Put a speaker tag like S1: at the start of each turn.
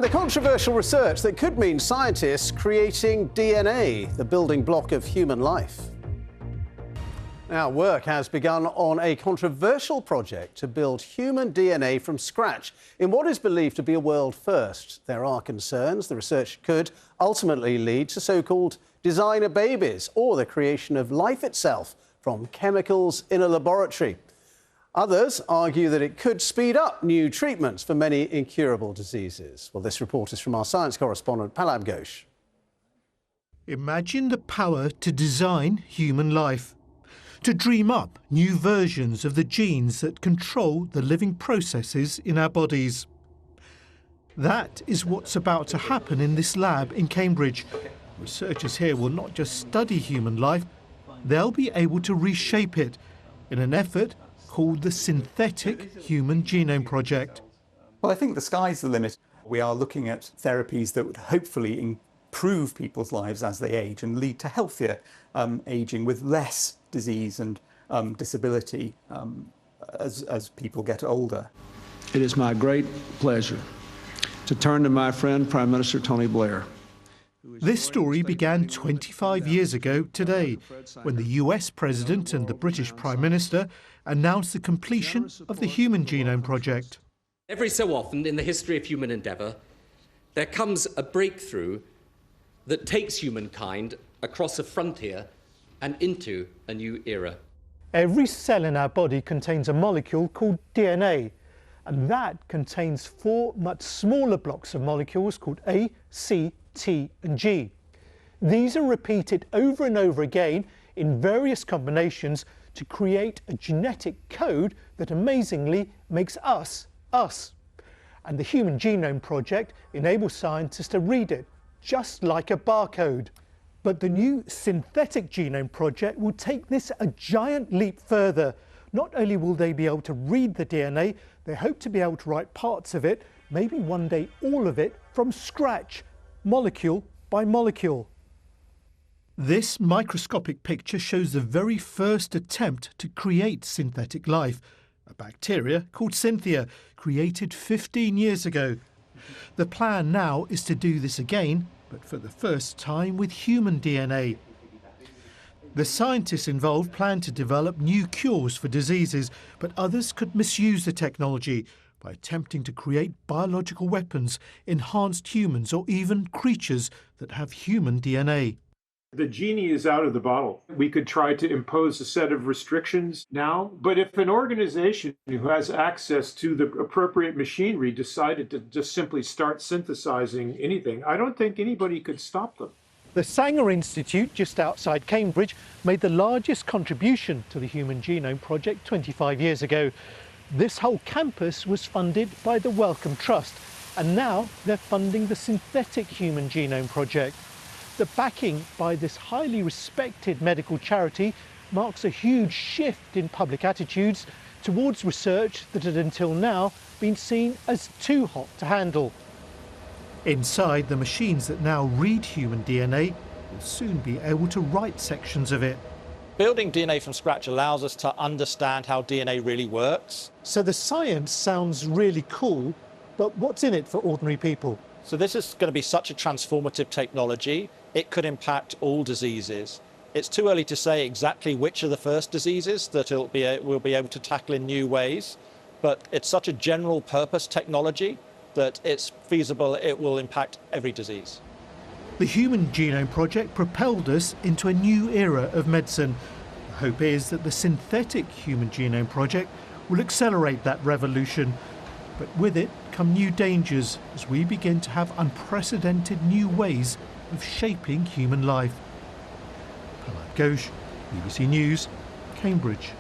S1: The controversial research that could mean scientists creating DNA, the building block of human life. Now, work has begun on a controversial project to build human DNA from scratch in what is believed to be a world first. There are concerns the research could ultimately lead to so-called designer babies or the creation of life itself from chemicals in a laboratory. Others argue that it could speed up new treatments for many incurable diseases. Well, this report is from our science correspondent, Palab Ghosh.
S2: Imagine the power to design human life, to dream up new versions of the genes that control the living processes in our bodies. That is what's about to happen in this lab in Cambridge. Researchers here will not just study human life, they'll be able to reshape it in an effort called the Synthetic Human Genome Project.
S3: Well, I think the sky's the limit. We are looking at therapies that would hopefully improve people's lives as they age and lead to healthier aging with less disease and disability as people get older.
S4: It is my great pleasure to turn to my friend Prime Minister Tony Blair.
S2: This story began 25 years ago today, when the US President and the British Prime Minister announced the completion of the Human Genome Project.
S5: Every so often in the history of human endeavour, there comes a breakthrough that takes humankind across a frontier and into a new era.
S2: Every cell in our body contains a molecule called DNA, and that contains 4 much smaller blocks of molecules called A, C, T and G. These are repeated over and over again in various combinations to create a genetic code that amazingly makes us, us. And the Human Genome Project enables scientists to read it, just like a barcode. But the new Synthetic Genome Project will take this a giant leap further. Not only will they be able to read the DNA, they hope to be able to write parts of it, maybe one day all of it, from scratch, molecule by molecule. This microscopic picture shows the very first attempt to create synthetic life, a bacteria called Cynthia, created 15 years ago. The plan now is to do this again, but for the first time with human DNA. The scientists involved plan to develop new cures for diseases, but others could misuse the technology by attempting to create biological weapons, enhanced humans or even creatures that have human DNA.
S6: The genie is out of the bottle. We could try to impose a set of restrictions now, but if an organization who has access to the appropriate machinery decided to just simply start synthesizing anything, I don't think anybody could stop them.
S2: The Sanger Institute, just outside Cambridge, made the largest contribution to the Human Genome Project 25 years ago. This whole campus was funded by the Wellcome Trust, and now they're funding the Synthetic Human Genome Project. The backing by this highly respected medical charity marks a huge shift in public attitudes towards research that had until now been seen as too hot to handle. Inside, the machines that now read human DNA will soon be able to write sections of it.
S7: Building DNA from scratch allows us to understand how DNA really works.
S2: So the science sounds really cool, but what's in it for ordinary people?
S7: So this is going to be such a transformative technology. It could impact all diseases. It's too early to say exactly which are the first diseases that we'll be able to tackle in new ways, but it's such a general purpose technology that it's feasible it will impact every disease.
S2: The Human Genome Project propelled us into a new era of medicine. The hope is that the Synthetic Human Genome Project will accelerate that revolution. But with it come new dangers as we begin to have unprecedented new ways of shaping human life. Palab Ghosh, BBC News, Cambridge.